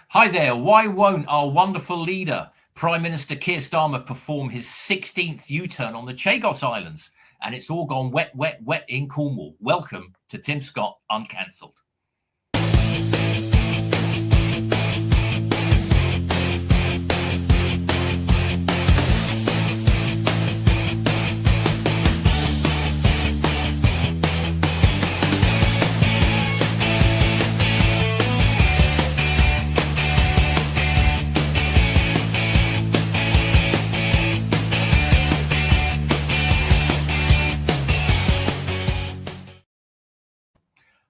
Hi there. Why won't our wonderful leader, Prime Minister Keir Starmer, perform his 16th U-turn on the Chagos Islands? And it's all gone wet, wet, wet in Cornwall. Welcome to Tim Scott Uncancelled.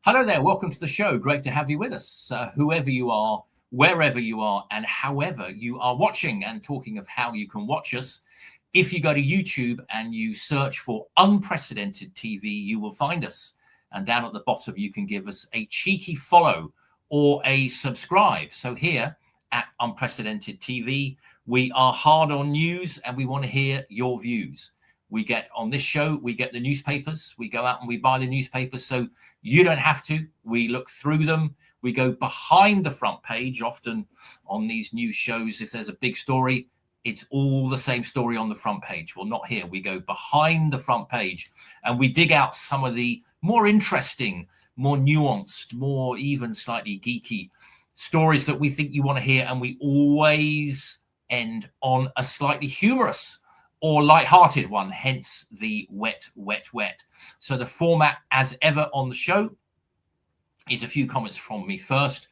Hello there, welcome to the show. Great to have you with us, whoever you are, wherever you are, and however you are watching. And talking of how you can watch us, if you go to YouTube and you search for Unprecedented TV, you will find us. And down at the bottom, you can give us a cheeky follow or a subscribe. So here at Unprecedented TV, we are hard on news and we want to hear your views. We get on this show, we get the newspapers, we go out and we buy the newspapers, so you don't have to. We look through them, we go behind the front page. Often on these news shows, if there's a big story, it's all the same story on the front page. Well, not here. We go behind the front page and we dig out some of the more interesting, more nuanced, more even slightly geeky stories that we think you want to hear, and we always end on a slightly humorous or light-hearted one, hence the wet, wet, wet. So the format, as ever on the show, is a few comments from me first,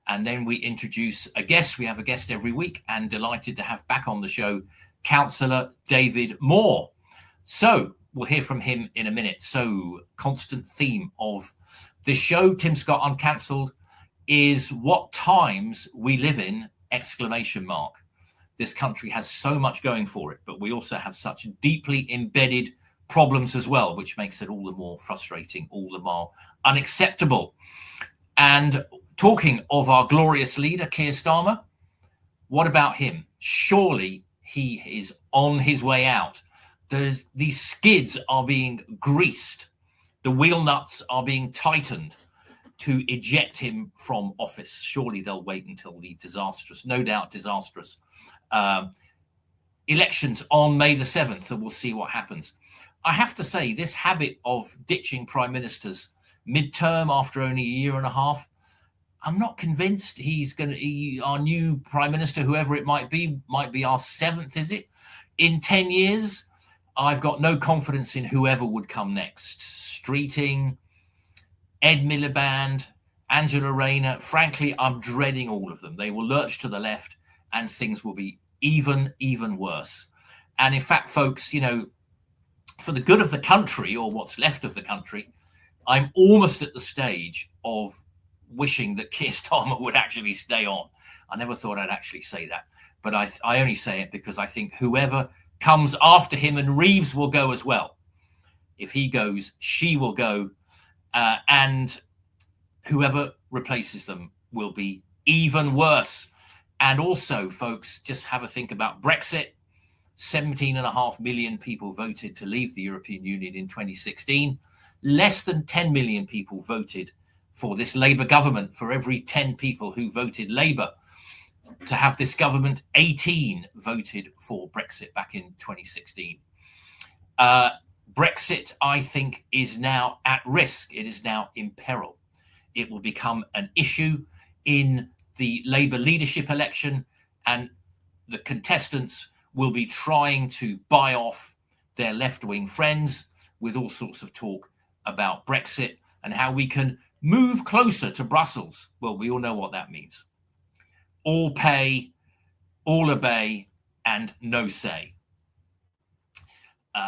and then we introduce a guest. We have a guest every week, and delighted to have back on the show Councillor David Moore. So we'll hear from him in a minute. So constant theme of this show, Tim Scott Uncancelled, is what times we live in, ! This country has so much going for it, but we also have such deeply embedded problems as well, which makes it all the more frustrating, all the more unacceptable. And talking of our glorious leader, Keir Starmer, what about him? Surely he is on his way out. These skids are being greased. The wheel nuts are being tightened to eject him from office. Surely they'll wait until the disastrous, no doubt disastrous, elections on May the 7th, and we'll see what happens. I have to say, this habit of ditching prime ministers midterm after only a year and a half, I'm not convinced he's going to, our new prime minister, whoever it might be our 7th, is it? In 10 years, I've got no confidence in whoever would come next. Streeting, Ed Miliband, Angela Rayner, frankly, I'm dreading all of them. They will lurch to the left and things will be even worse. And in fact, folks, you know, for the good of the country, or what's left of the country, I'm almost at the stage of wishing that Keir Starmer would actually stay on. I never thought I'd actually say that, but I only say it because I think whoever comes after him, and Reeves will go as well. If he goes, she will go, and whoever replaces them will be even worse. And also, folks, just have a think about Brexit. 17.5 million people voted to leave the European Union in 2016. Less than 10 million people voted for this Labour government. For every 10 people who voted Labour to have this government, 18 voted for Brexit back in 2016. Brexit, I think, is now at risk. It is now in peril. It will become an issue in the Labour leadership election, and the contestants will be trying to buy off their left-wing friends with all sorts of talk about Brexit and how we can move closer to Brussels. Well, we all know what that means. All pay, all obey, and no say.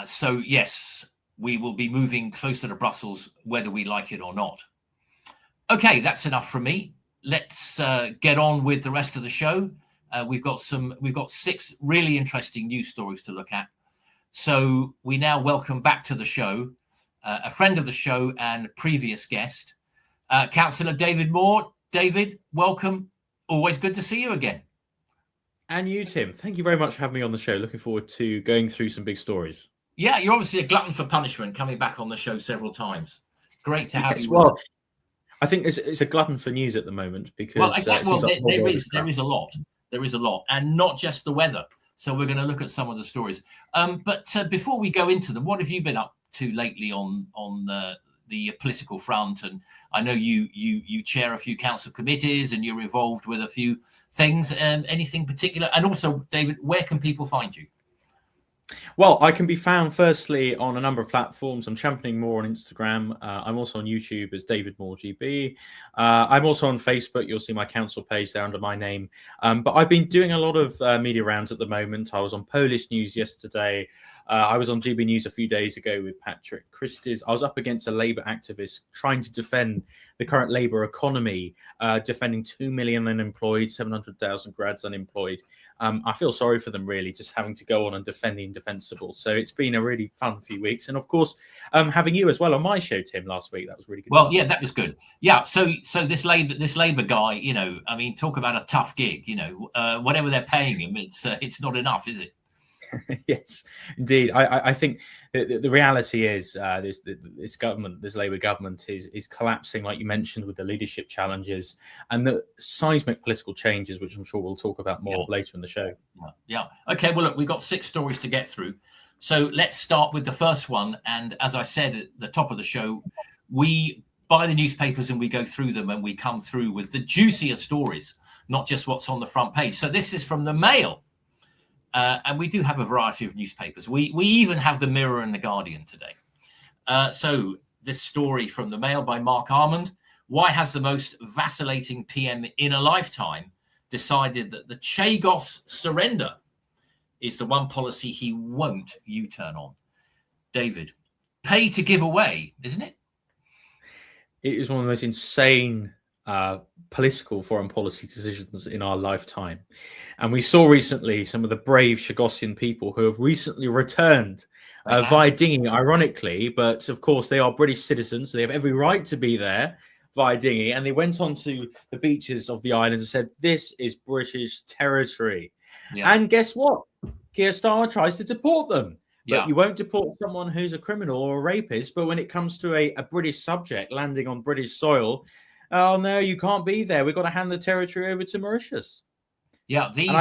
So yes, we will be moving closer to Brussels, whether we like it or not. Okay, that's enough from me. Let's get on with the rest of the show. We've got 6 really interesting news stories to look at. So we now welcome back to the show a friend of the show and previous guest, Councillor David Moore. David, welcome. Always good to see you again. And you, Tim. Thank you very much for having me on the show. Looking forward to going through some big stories. Yeah, you're obviously a glutton for punishment, coming back on the show several times. Great to have you. Well, I think it's a glutton for news at the moment Well, because it exactly. seems Well, like the whole world is there crap. is a lot. There is a lot, and not just the weather. So we're going to look at some of the stories. But before we go into them, what have you been up to lately on the political front? And I know you chair a few council committees, and you're involved with a few things. Anything particular? And also, David, where can people find you? Well, I can be found firstly on a number of platforms. I'm championing more on Instagram. I'm also on YouTube as David Moore GB. I'm also on Facebook. You'll see my council page there under my name. But I've been doing a lot of media rounds at the moment. I was on Polish News yesterday. I was on GB News a few days ago with Patrick Christie's. I was up against a Labour activist trying to defend the current Labour economy, defending 2 million unemployed, 700,000 grads unemployed. I feel sorry for them, really, just having to go on and defend the indefensible. So it's been a really fun few weeks. And of course, having you as well on my show, Tim, last week, that was really good. Well, yeah, that was good. Yeah. So this Labour guy, you know, I mean, talk about a tough gig, you know, whatever they're paying him, it's not enough, is it? Yes, indeed. I think the reality is this government, this Labour government, is collapsing, like you mentioned, with the leadership challenges and the seismic political changes, which I'm sure we'll talk about more later in the show. Yeah. Okay. Well, look, we've got 6 stories to get through, so let's start with the first one. And as I said at the top of the show, we buy the newspapers and we go through them, and we come through with the juicier stories, not just what's on the front page. So this is from the Mail. And we do have a variety of newspapers. We even have the Mirror and the Guardian today. So this story from the Mail by Mark Armand. Why has the most vacillating PM in a lifetime decided that the Chagos surrender is the one policy he won't U-turn on? David, pay to give away, isn't it? It is one of the most insane political foreign policy decisions in our lifetime. And we saw recently some of the brave Chagosian people who have recently returned via dinghy, ironically, but of course they are British citizens, so they have every right to be there via dinghy. And they went onto the beaches of the islands and said, this is British territory. Yeah. And guess what? Keir Starmer tries to deport them. But you won't deport someone who's a criminal or a rapist. But when it comes to a British subject landing on British soil, oh, no, you can't be there. We've got to hand the territory over to Mauritius. Yeah, these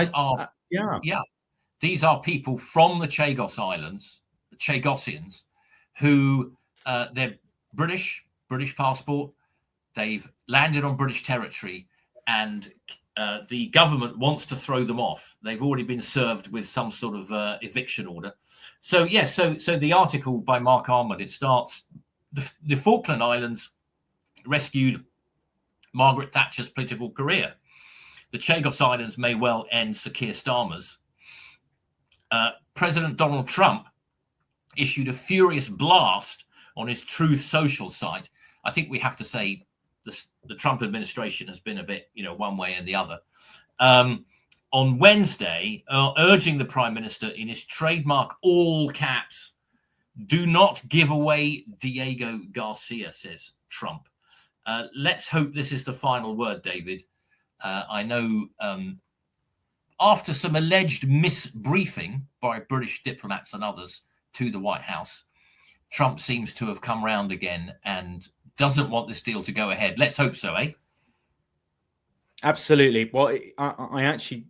are people from the Chagos Islands, the Chagosians, who they're British passport. They've landed on British territory, and the government wants to throw them off. They've already been served with some sort of eviction order. So yes, so the article by Mark Armand, it starts, the Falkland Islands rescued Margaret Thatcher's political career. The Chagos Islands may well end Sir Keir Starmer's. President Donald Trump issued a furious blast on his Truth Social site. I think we have to say the Trump administration has been a bit, one way and the other. On Wednesday, urging the Prime Minister in his trademark all caps, do not give away Diego Garcia, says Trump. Let's hope this is the final word, David. I know after some alleged misbriefing by British diplomats and others to the White House, Trump seems to have come round again and doesn't want this deal to go ahead. Let's hope so, eh? Absolutely. Well, I actually,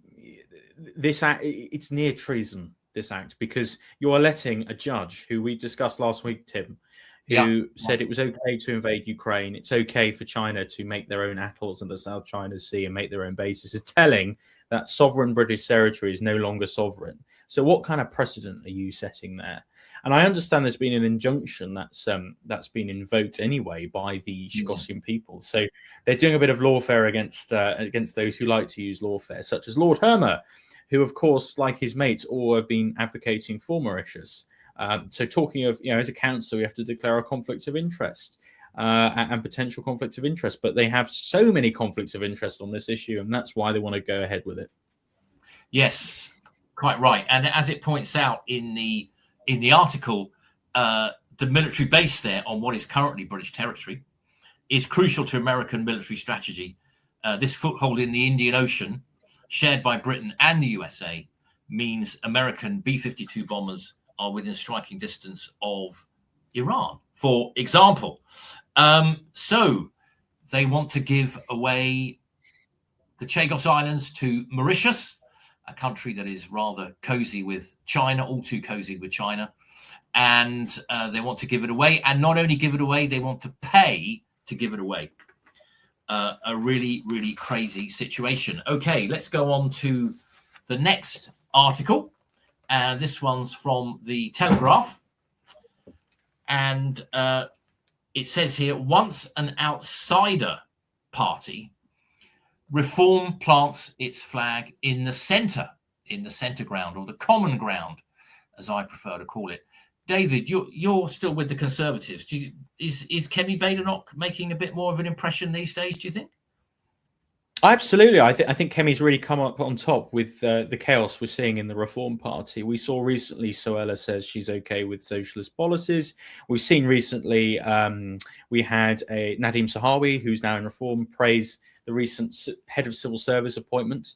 this act, it's near treason, this act, because you are letting a judge who we discussed last week, Tim, who said it was okay to invade Ukraine. It's okay for China to make their own atolls in the South China Sea and make their own bases, is telling that sovereign British territory is no longer sovereign. So what kind of precedent are you setting there? And I understand there's been an injunction that's been invoked anyway by the Chagosian people. So they're doing a bit of lawfare against those who like to use lawfare, such as Lord Hermer, who, of course, like his mates, all have been advocating for Mauritius. So talking of, as a council, we have to declare a conflict of interest and potential conflict of interest. But they have so many conflicts of interest on this issue, and that's why they want to go ahead with it. Yes, quite right. And as it points out in the article, the military base there on what is currently British territory is crucial to American military strategy. This foothold in the Indian Ocean, shared by Britain and the USA, means American B-52 bombers are within striking distance of Iran, for example. So They want to give away the Chagos Islands to Mauritius, a country that is rather cozy with China, all too cozy with China. And they want to give it away. And not only give it away, they want to pay to give it away. A really, really crazy situation. Okay, let's go on to the next article. And this one's from the Telegraph. And it says here, once an outsider party, Reform plants its flag in the centre ground, or the common ground, as I prefer to call it. David, you're still with the Conservatives. Is Kemi Badenoch making a bit more of an impression these days, do you think? Absolutely. I think Kemi's really come up on top with the chaos we're seeing in the Reform Party. We saw recently Suella says she's okay with socialist policies. We've seen recently we had a Nadeem Sahawi, who's now in Reform, praise the recent head of civil service appointment.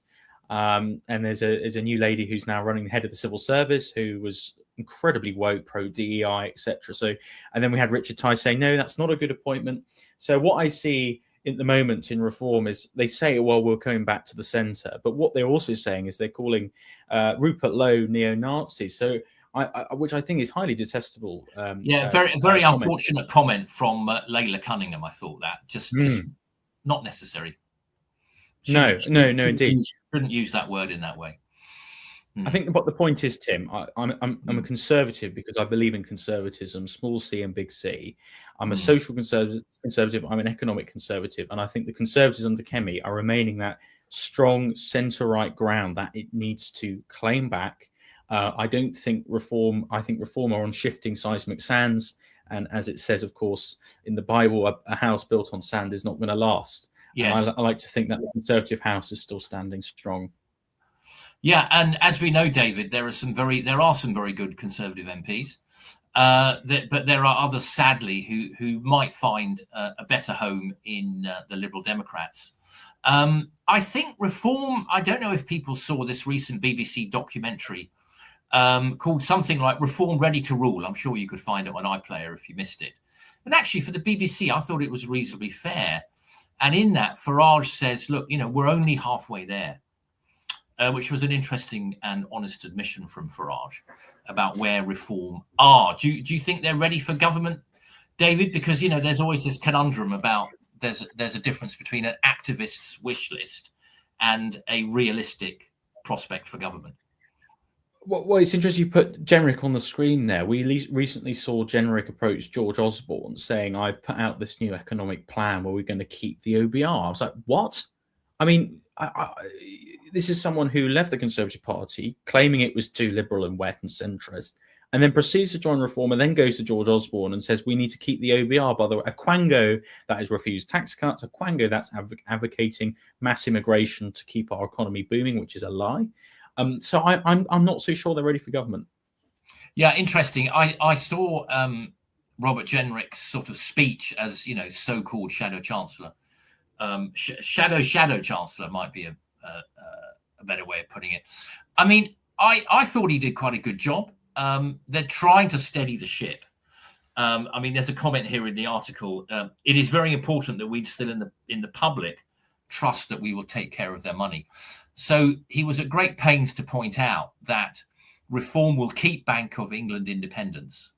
And there's a new lady who's now running the head of the civil service, who was incredibly woke, pro DEI, etc. So, and then we had Richard Tice saying, no, that's not a good appointment. So what I see in the moment in Reform is they say, well, we're coming back to the centre. But what they're also saying is they're calling Rupert Lowe neo-Nazi. So, which I think is highly detestable. Very unfortunate comment from Layla Cunningham. I thought that just not necessary. No, indeed. Shouldn't use that word in that way. I think what the point is, Tim, I'm a conservative because I believe in conservatism, small c and big C. I'm a social conservative. I'm an economic conservative. And I think the Conservatives under Kemi are remaining that strong centre-right ground that it needs to claim back. I don't think Reform are on shifting seismic sands. And as it says, of course, in the Bible, a house built on sand is not going to last. Yes. I like to think that the Conservative House is still standing strong. Yeah, and as we know, David, there are some very good Conservative MPs, but there are others, sadly, who might find a better home in the Liberal Democrats. I think Reform. I don't know if people saw this recent BBC documentary called something like "Reform Ready to Rule." I'm sure you could find it on iPlayer if you missed it. And actually, for the BBC, I thought it was reasonably fair. And in that, Farage says, "Look, we're only halfway there." Which was an interesting and honest admission from Farage about where Reform are. Do you think they're ready for government, David? Because there's always this conundrum about there's a difference between an activist's wish list and a realistic prospect for government. Well, it's interesting you put Jenrick on the screen there. We recently saw Jenrick approach George Osborne saying, "I've put out this new economic plan where we're going to keep the OBR." I was like, what? I mean, this is someone who left the Conservative Party claiming it was too liberal and wet and centrist, and then proceeds to join Reform, and then goes to George Osborne and says, we need to keep the OBR. By the way, a Quango that has refused tax cuts, a Quango that's advocating mass immigration to keep our economy booming, which is a lie. So I'm not so sure they're ready for government. Yeah, interesting. I saw Robert Jenrick's sort of speech as so-called Shadow Chancellor. Shadow Chancellor might be a better way of putting it. I mean, I thought he did quite a good job. They're trying to steady the ship. I mean, there's a comment here in the article. It is very important that we still in the public trust that we will take care of their money. So he was at great pains to point out that Reform will keep Bank of England independence,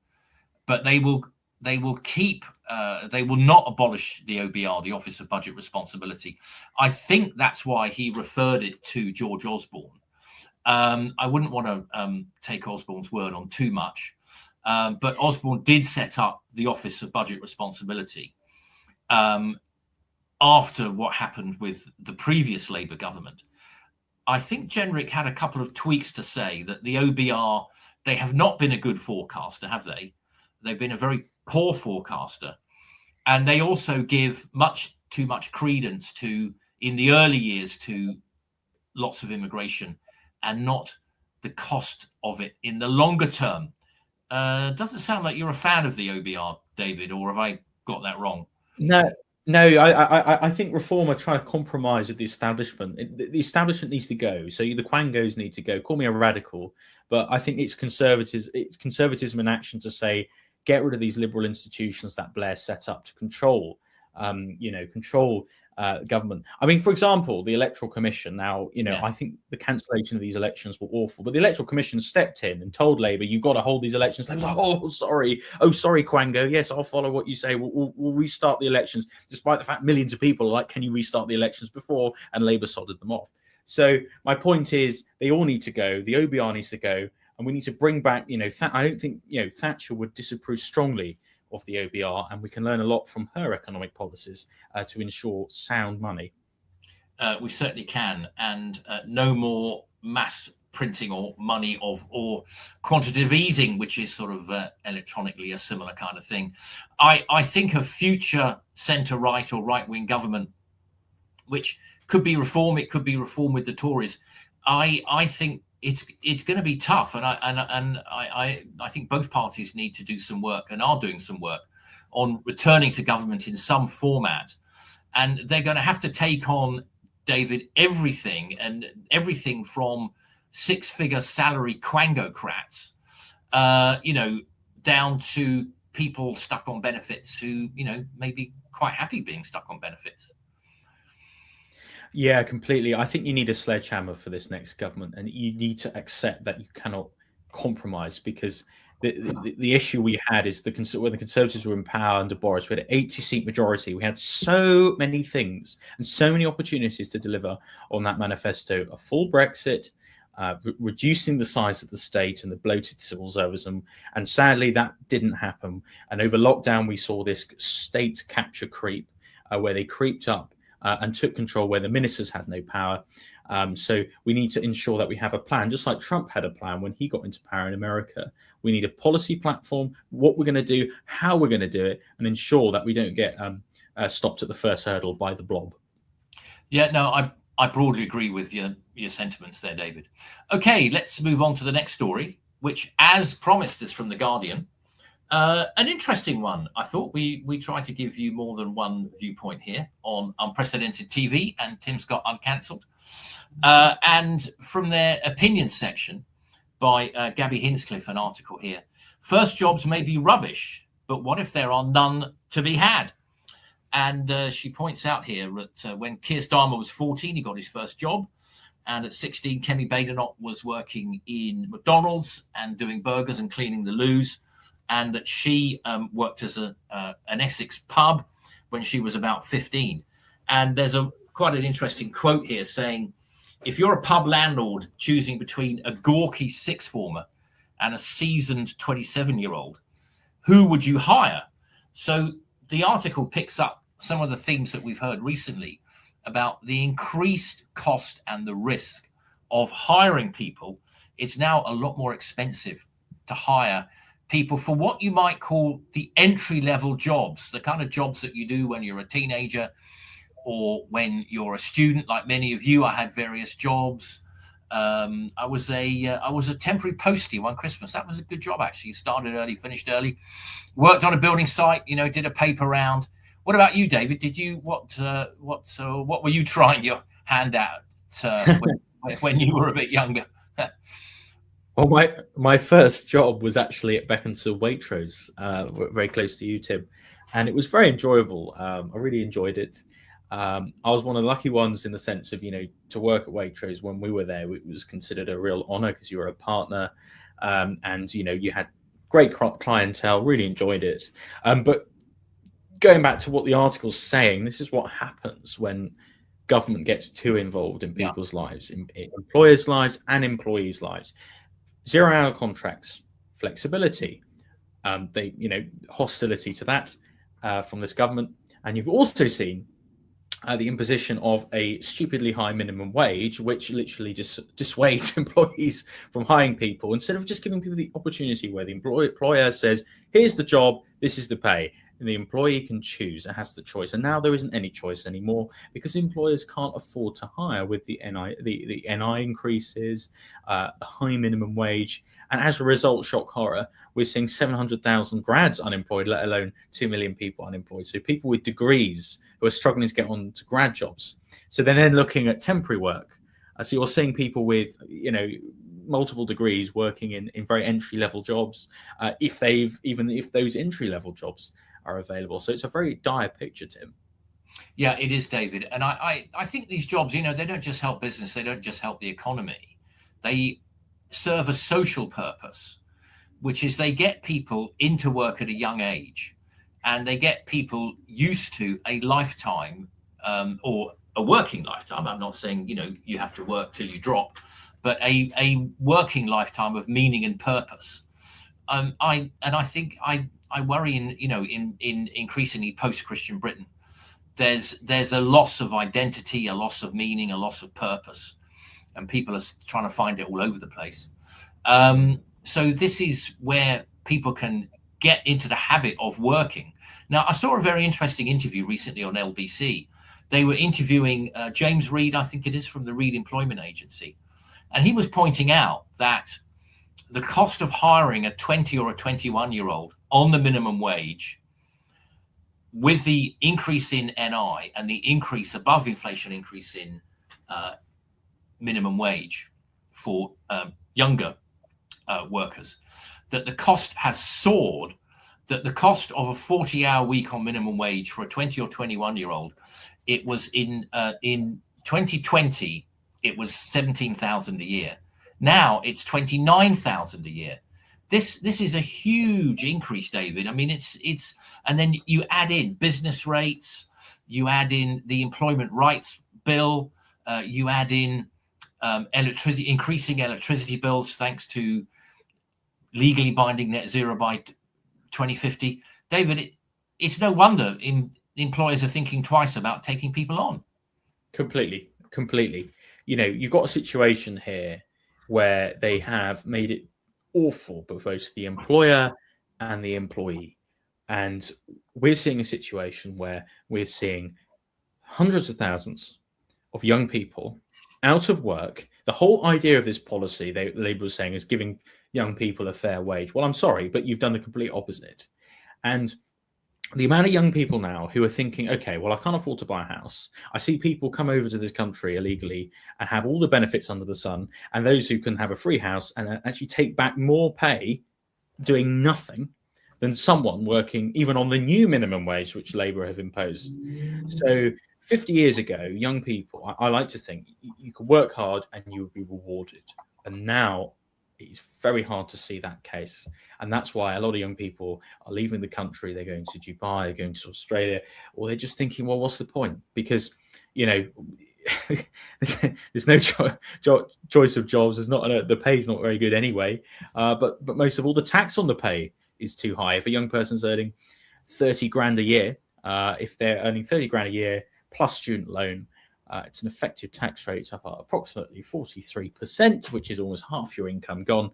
but they will keep. They will not abolish the OBR, the Office of Budget Responsibility. I think that's why he referred it to George Osborne. I wouldn't want to take Osborne's word on too much, but Osborne did set up the Office of Budget Responsibility after what happened with the previous Labour government. I think Jenrick had a couple of tweaks to say that the OBR, they have not been a good forecaster, have they? They've been a very poor forecaster. And they also give too much credence to, in the early years, to lots of immigration and not the cost of it in the longer term. Doesn't sound like you're a fan of the OBR, David, or have I got that wrong? No, I think Reform are trying to compromise with the establishment. The establishment needs to go. So the Quangos need to go. Call me a radical, but I think it's conservatism in action to say, get rid of these liberal institutions that Blair set up to control control government. I mean, for example, the Electoral Commission. Now, I think the cancellation of these elections were awful, but the Electoral Commission stepped in and told Labour, "You've got to hold these elections." They was like, "Oh, sorry, Quango. Yes, I'll follow what you say. We'll restart the elections," despite the fact millions of people are like, "Can you restart the elections before?" And Labour sodded them off. So my point is, they all need to go. The OBR needs to go, and we need to bring back. I don't think Thatcher would disapprove strongly of the OBR, and we can learn a lot from her economic policies to ensure sound money. We certainly can, and no more mass printing or money or quantitative easing, which is sort of electronically a similar kind of thing. I think a future centre-right or right-wing government, which could be reform, it could be reform with the Tories. I think it's going to be tough, and I think both parties need to do some work and are doing some work on returning to government in some format, and they're going to have to take on, David, everything from six-figure salary quangocrats, down to people stuck on benefits who may be quite happy being stuck on benefits. Yeah, completely. I think you need a sledgehammer for this next government, and you need to accept that you cannot compromise, because the issue we had is when the Conservatives were in power under Boris, we had an 80-seat majority. We had so many things and so many opportunities to deliver on that manifesto: a full Brexit, reducing the size of the state and the bloated civil servism. And sadly, that didn't happen. And over lockdown, we saw this state capture creep, where they creeped up and took control where the ministers had no power. So we need to ensure that we have a plan, just like Trump had a plan when he got into power in America. We need a policy platform, what we're going to do, how we're going to do it, and ensure that we don't get stopped at the first hurdle by the blob. Yeah, no, I broadly agree with your sentiments there, David. Okay, let's move on to the next story, which, as promised, is from The Guardian. An interesting one. I thought we tried to give you more than one viewpoint here on unprecedented TV and Tim Scott Uncancelled. And from their opinions section by Gabby Hinscliffe, an article here. First jobs may be rubbish, but what if there are none to be had? And she points out here that when Keir Starmer was 14, he got his first job. And at 16, Kemi Badenoch was working in McDonald's and doing burgers and cleaning the loos. And that she worked as an Essex pub when she was about 15. And there's quite an interesting quote here saying, if you're a pub landlord choosing between a gawky sixth former and a seasoned 27-year-old, who would you hire? So the article picks up some of the themes that we've heard recently about the increased cost and the risk of hiring people. It's now a lot more expensive to hire people for what you might call the entry-level jobs, the kind of jobs that you do when you're a teenager or when you're a student, like many of you. I had various jobs. I was a temporary postie one Christmas. That was a good job, actually. Started early, finished early. Worked on a building site. Did a paper round. What about you, David? Did you what were you trying your hand at when you were a bit younger? Well, my first job was actually at Beaconsfield Waitrose, very close to you, Tim, and it was very enjoyable. I really enjoyed it. I was one of the lucky ones in the sense of, to work at Waitrose when we were there. It was considered a real honour because you were a partner, and you had great clientele. Really enjoyed it. But going back to what the article's saying, this is what happens when government gets too involved in people's lives, in employers' lives and employees' lives. 0-hour contracts, flexibility, hostility to that from this government. And you've also seen the imposition of a stupidly high minimum wage, which literally just dissuades employees from hiring people instead of just giving people the opportunity where the employer says, here's the job, this is the pay. And the employee can choose, it has the choice. And now there isn't any choice anymore because employers can't afford to hire with the NI increases, the high minimum wage. And as a result, shock horror, we're seeing 700,000 grads unemployed, let alone 2 million people unemployed. So people with degrees who are struggling to get on to grad jobs. So they're then looking at temporary work. So you're seeing people with, multiple degrees working in very entry-level jobs, if those entry-level jobs are available. So it's a very dire picture, Tim. Yeah, it is, David. And I think these jobs, they don't just help business, they don't just help the economy. They serve a social purpose, which is they get people into work at a young age, and they get people used to a lifetime, or a working lifetime. I'm not saying, you have to work till you drop, but a working lifetime of meaning and purpose. I think I worry in increasingly post-Christian Britain, there's a loss of identity, a loss of meaning, a loss of purpose, and people are trying to find it all over the place. So this is where people can get into the habit of working. Now, I saw a very interesting interview recently on LBC. They were interviewing James Reed, I think it is, from the Reed Employment Agency. And he was pointing out that the cost of hiring a 20 or a 21-year-old on the minimum wage, with the increase in NI and the increase above inflation increase in minimum wage for younger workers, that the cost has soared, that the cost of a 40-hour week on minimum wage for a 20 or 21-year-old, it was in 2020, it was 17,000 a year. Now it's 29,000 a year. This is a huge increase, David. I mean, it's and then you add in business rates, you add in the Employment Rights Bill, you add in electricity, increasing electricity bills thanks to legally binding net zero by 2050. David, it's no wonder employers are thinking twice about taking people on. Completely. You've got a situation here where they have made it awful for both the employer and the employee. And we're seeing a situation where we're seeing hundreds of thousands of young people out of work. The whole idea of this policy, Labour was saying, is giving young people a fair wage. Well, I'm sorry, but you've done the complete opposite. And the amount of young people now who are thinking, okay, well, I can't afford to buy a house. I see people come over to this country illegally and have all the benefits under the sun, and those who can have a free house and actually take back more pay doing nothing than someone working even on the new minimum wage, which Labour have imposed. So 50 years ago, young people, I like to think you could work hard and you would be rewarded. And now it's very hard to see that case. And that's why a lot of young people are leaving the country. They're going to Dubai, they're going to Australia, or they're just thinking, well, what's the point? Because, there's no choice of jobs. There's not the pay's not very good anyway. But most of all, the tax on the pay is too high. If a young person's earning 30 grand a year, if they're earning 30 grand a year plus student loan, it's an effective tax rate up at approximately 43%, which is almost half your income gone.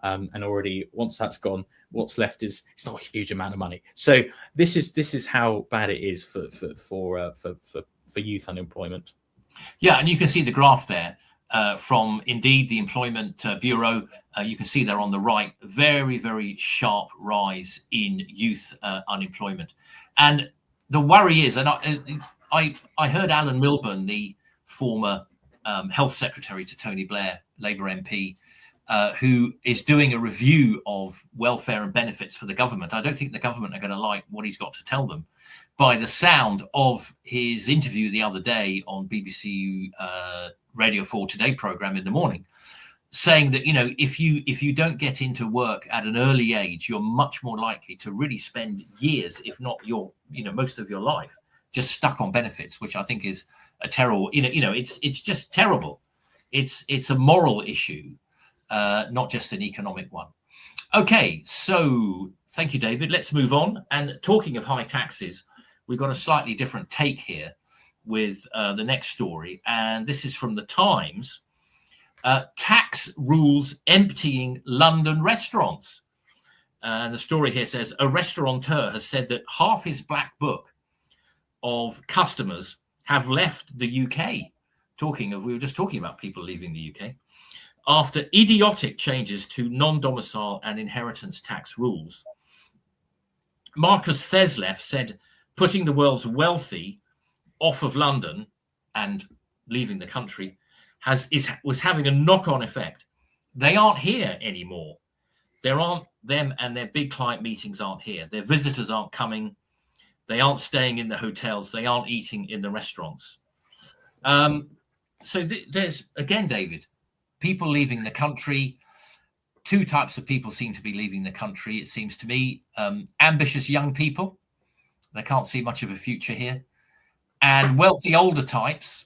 And already, once that's gone, what's left it's not a huge amount of money. So this is how bad it is for youth unemployment. Yeah, and you can see the graph there from Indeed, the Employment Bureau. You can see there on the right, very, very sharp rise in youth unemployment. And the worry is, and I heard Alan Milburn, the former health secretary to Tony Blair, Labour MP, who is doing a review of welfare and benefits for the government. I don't think the government are going to like what he's got to tell them, by the sound of his interview the other day on BBC Radio 4 Today programme in the morning, saying that, if you don't get into work at an early age, you're much more likely to really spend years, if not most of your life, just stuck on benefits, which I think is a terrible, it's just terrible. It's a moral issue, not just an economic one. Okay, so thank you, David. Let's move on. And talking of high taxes, we've got a slightly different take here with the next story. And this is from the Times. Tax rules emptying London restaurants. And the story here says, a restaurateur has said that half his black book of customers have left the UK. We were just talking about people leaving the UK after idiotic changes to non-domicile and inheritance tax rules. Marcus Thesleff said putting the world's wealthy off of London and leaving the country was having a knock-on effect. They aren't here anymore. There aren't them, and their big client meetings aren't here. Their visitors aren't coming. They aren't staying in the hotels. They aren't eating in the restaurants. So there's, again, David, people leaving the country. Two types of people seem to be leaving the country, it seems to me. Ambitious young people. They can't see much of a future here. And wealthy older types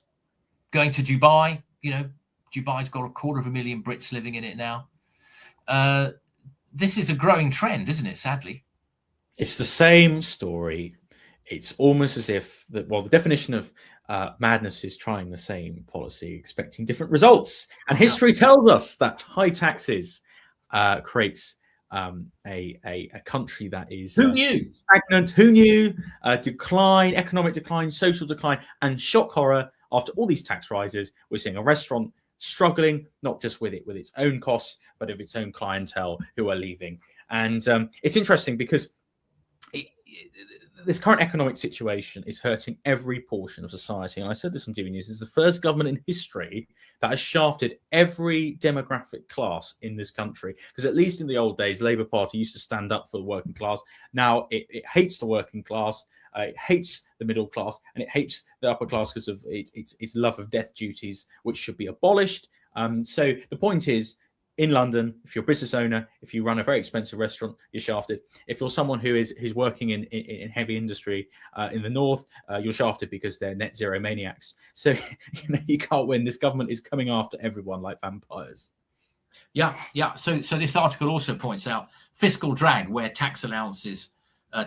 going to Dubai. You know, Dubai's got 250,000 Brits living in it now. This is a growing trend, isn't it, sadly? It's the same story. It's almost as if, the definition of madness is trying the same policy, expecting different results. And history tells us that high taxes creates a country that is stagnant. Who knew? Decline, economic decline, social decline, and shock horror. After all these tax rises, we're seeing a restaurant struggling, not just with its own costs, but of its own clientele who are leaving. And it's interesting because this current economic situation is hurting every portion of society. And I said this on TV News. It's the first government in history that has shafted every demographic class in this country. Because at least in the old days, Labour Party used to stand up for the working class. Now it hates the working class, it hates the middle class, and it hates the upper class because of its love of death duties, which should be abolished. So the point is, in London, if you're a business owner, if you run a very expensive restaurant, you're shafted. If you're someone who's working in heavy industry in the north, you're shafted because they're net zero maniacs. So you can't win. This government is coming after everyone like vampires. Yeah. So this article also points out fiscal drag, where tax allowances,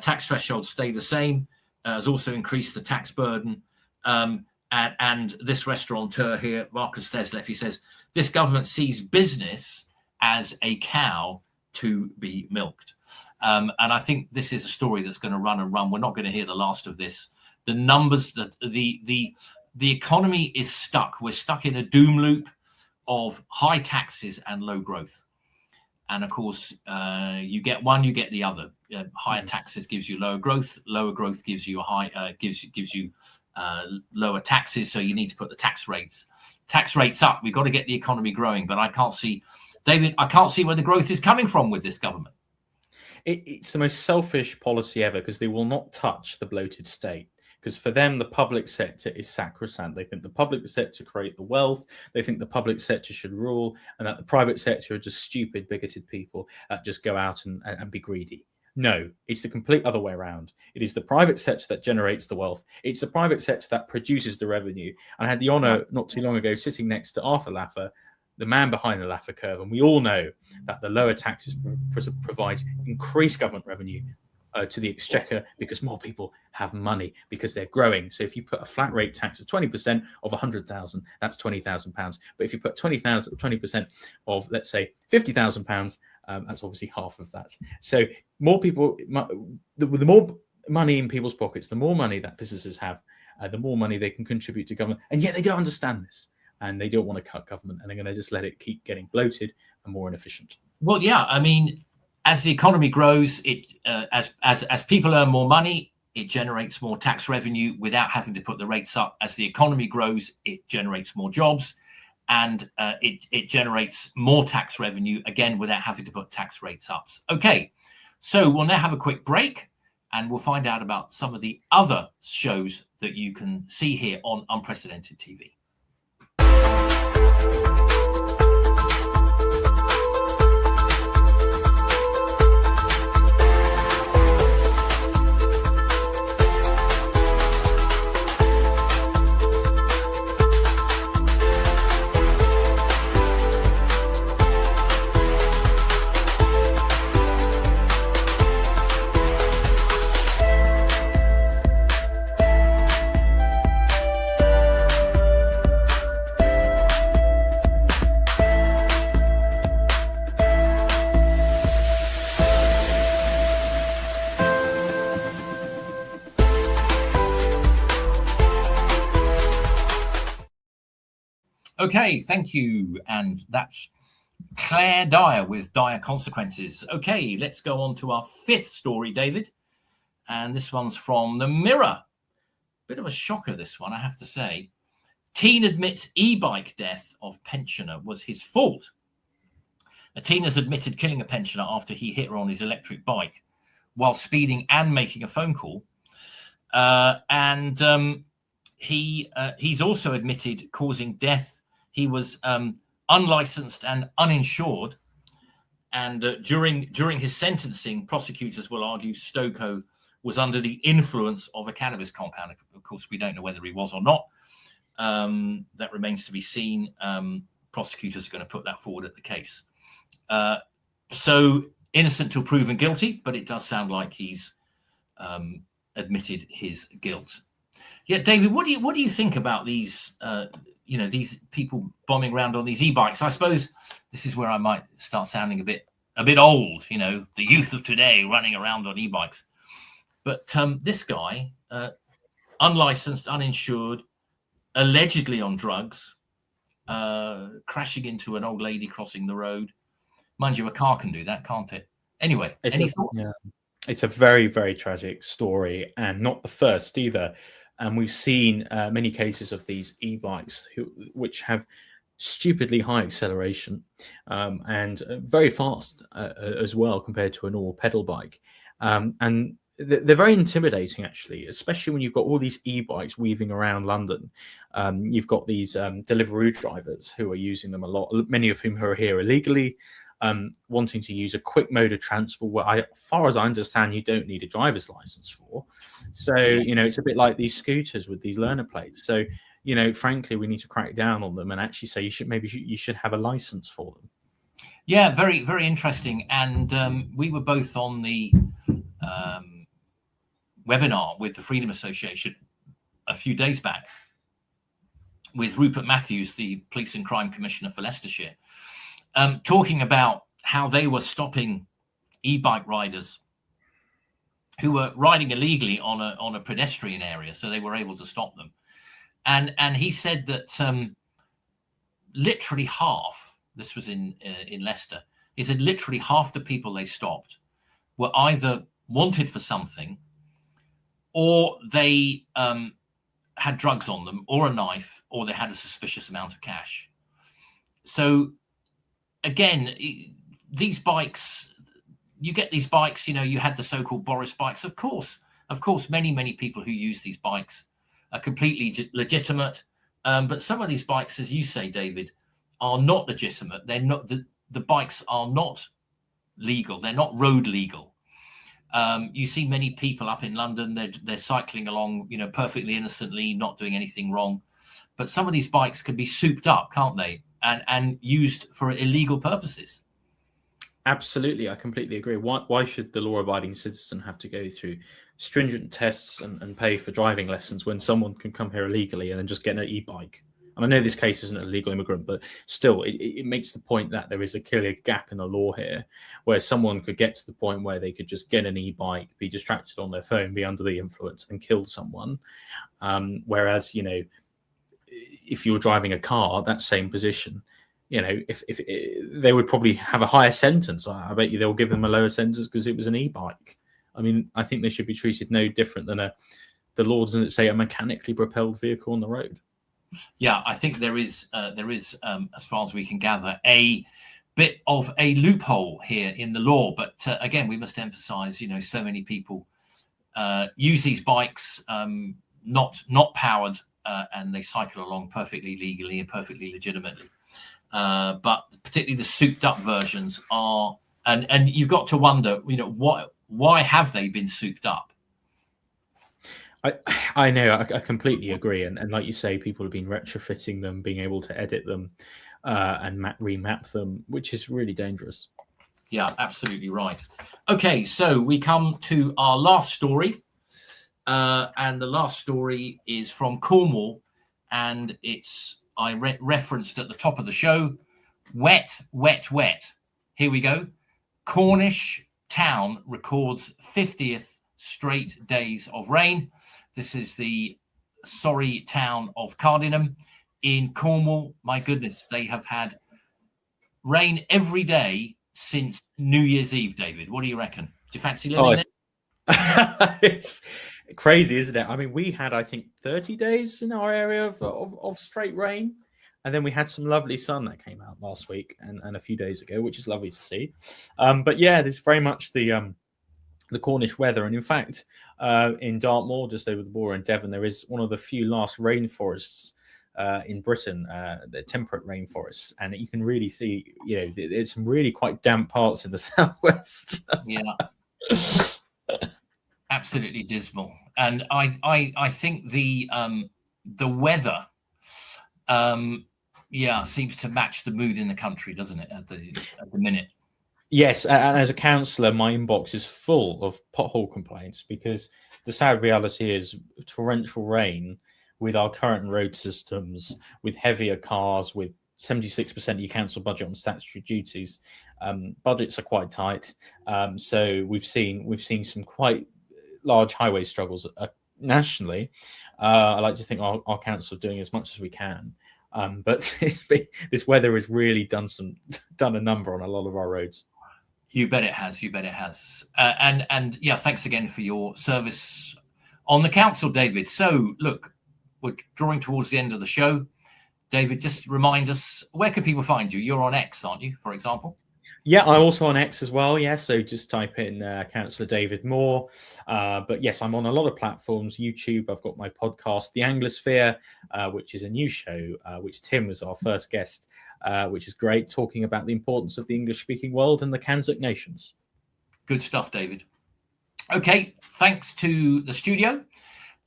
tax thresholds stay the same, has also increased the tax burden. And this restaurateur here, Marcus Thesleff, he says, this government sees business as a cow to be milked. And I think this is a story that's going to run and run. We're not going to hear the last of this. The numbers, that the economy is stuck. We're stuck in a doom loop of high taxes and low growth. And of course, you get one, you get the other. Higher taxes gives you lower growth. Lower growth gives you gives you lower taxes. So you need to put the tax rates up. We've got to get the economy growing, but I can't see, David, I can't see where the growth is coming from with this government. It's the most selfish policy ever, because they will not touch the bloated state. Because for them, the public sector is sacrosanct. They think the public sector create the wealth. They think the public sector should rule, and that the private sector are just stupid, bigoted people that just go out and be greedy. No, it's the complete other way around. It is the private sector that generates the wealth. It's the private sector that produces the revenue. And I had the honour not too long ago sitting next to Arthur Laffer, the man behind the Laffer curve. And we all know that the lower taxes provide increased government revenue to the exchequer, because more people have money, because they're growing. So if you put a flat rate tax of 20% of 100,000, that's £20,000. But if you put 20% of, let's say, £50,000, that's obviously half of that. So more people, the more money in people's pockets, the more money that businesses have, the more money they can contribute to government. And yet they don't understand this, and they don't want to cut government, and they're going to just let it keep getting bloated and more inefficient. Well, yeah, I mean, as the economy grows, it as people earn more money, it generates more tax revenue without having to put the rates up. As the economy grows, it generates more jobs, and it generates more tax revenue, again, without having to put tax rates up. Okay, so we'll now have a quick break, and we'll find out about some of the other shows that you can see here on Unprecedented TV. Okay, thank you. And that's Claire Dyer with Dire Consequences. Okay, let's go on to our fifth story, David. And this one's from The Mirror. Bit of a shocker, this one, I have to say. Teen admits e-bike death of pensioner was his fault. A teen has admitted killing a pensioner after he hit her on his electric bike while speeding and making a phone call. and he's also admitted causing death. He was unlicensed and uninsured. And during his sentencing, prosecutors will argue Stokoe was under the influence of a cannabis compound. Of course, we don't know whether he was or not. That remains to be seen. Prosecutors are going to put that forward at the case. So innocent till proven guilty, but it does sound like he's admitted his guilt. Yeah, David, what do you think about these? These people bombing around on these e-bikes? I suppose this is where I might start sounding a bit old. The youth of today running around on e-bikes. But this guy, unlicensed, uninsured, allegedly on drugs, crashing into an old lady crossing the road. Mind you, a car can do that, can't it? Anyway, it's a very, very tragic story, and not the first either. And we've seen many cases of these e-bikes which have stupidly high acceleration and very fast as well compared to a normal pedal bike. And they're very intimidating, actually, especially when you've got all these e-bikes weaving around London. You've got these Deliveroo drivers who are using them a lot, many of whom are here illegally, wanting to use a quick mode of transport where, as far as I understand, you don't need a driver's license for. So, it's a bit like these scooters with these learner plates. So, frankly, we need to crack down on them and actually say you should have a license for them. Yeah, very, very interesting. And we were both on the webinar with the Freedom Association a few days back with Rupert Matthews, the Police and Crime Commissioner for Leicestershire, talking about how they were stopping e-bike riders who were riding illegally on a pedestrian area, so they were able to stop them. And he said that literally half, this was in Leicester, he said literally half the people they stopped were either wanted for something, or they had drugs on them, or a knife, or they had a suspicious amount of cash. So again, these bikes, you get these bikes, you had the so-called Boris bikes. Of course, many people who use these bikes are completely legitimate. But some of these bikes, as you say, David, are not legitimate. They're not, the bikes are not legal. They're not road legal. You see many people up in London, they're cycling along, perfectly innocently, not doing anything wrong. But some of these bikes can be souped up, can't they? And used for illegal purposes. Absolutely, I completely agree. Why should the law-abiding citizen have to go through stringent tests and pay for driving lessons when someone can come here illegally and then just get an e-bike? And I know this case isn't a legal immigrant, but still, it makes the point that there is a clear gap in the law here, where someone could get to the point where they could just get an e-bike, be distracted on their phone, be under the influence, and kill someone. Whereas, if you're driving a car, that same position, if they would probably have a higher sentence. I bet you they'll give them a lower sentence because it was an e-bike. I mean, I think they should be treated no different than the law doesn't say a mechanically propelled vehicle on the road. Yeah, I think there is, as far as we can gather, a bit of a loophole here in the law. But again, we must emphasize, so many people use these bikes not powered, and they cycle along perfectly legally and perfectly legitimately. But particularly the souped up versions are, and you've got to wonder, why have they been souped up? I know, I completely agree. And like you say, people have been retrofitting them, being able to edit them and remap them, which is really dangerous. Yeah, absolutely right. Okay, so we come to our last story. And the last story is from Cornwall. And I referenced at the top of the show, wet, wet, wet. Here we go. Cornish town records 50th straight days of rain. This is the sorry town of Cardinham in Cornwall. My goodness, they have had rain every day since New Year's Eve, David. What do you reckon? Do you fancy living there? It's crazy, isn't it? I mean, we had, I think, 30 days in our area of straight rain. And then we had some lovely sun that came out last week and a few days ago, which is lovely to see. But yeah, there's very much the the Cornish weather. And in fact, in Dartmoor, just over the border in Devon, there is one of the few last rainforests in Britain, the temperate rainforests, and you can really see, there's some really quite damp parts in the southwest. Absolutely dismal. And I think the weather seems to match the mood in the country, doesn't it, at the minute? Yes, and as a councillor, my inbox is full of pothole complaints, because the sad reality is torrential rain with our current road systems, with heavier cars, with 76% of your council budget on statutory duties, budgets are quite tight. So we've seen some quite large highway struggles nationally. I like to think our council are doing as much as we can, but this weather has really done a number on a lot of our roads. You bet it has. And thanks again for your service on the council, David. So look, we're drawing towards the end of the show. David, just remind us, where can people find you? You're on X, aren't you, for example? Yeah, I'm also on X as well. Yeah, so just type in Councillor David Moore. But yes, I'm on a lot of platforms. YouTube, I've got my podcast, The Anglosphere, which is a new show, which Tim was our first guest, which is great, talking about the importance of the English-speaking world and the Kanzuk nations. Good stuff, David. Okay, thanks to the studio,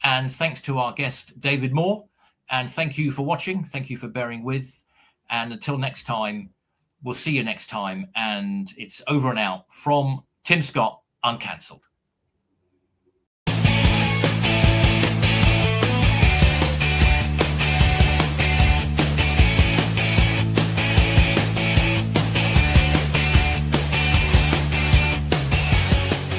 and thanks to our guest, David Moore. And thank you for watching. Thank you for bearing with. And until next time, we'll see you next time. And it's over and out from Tim Scott, Uncancelled.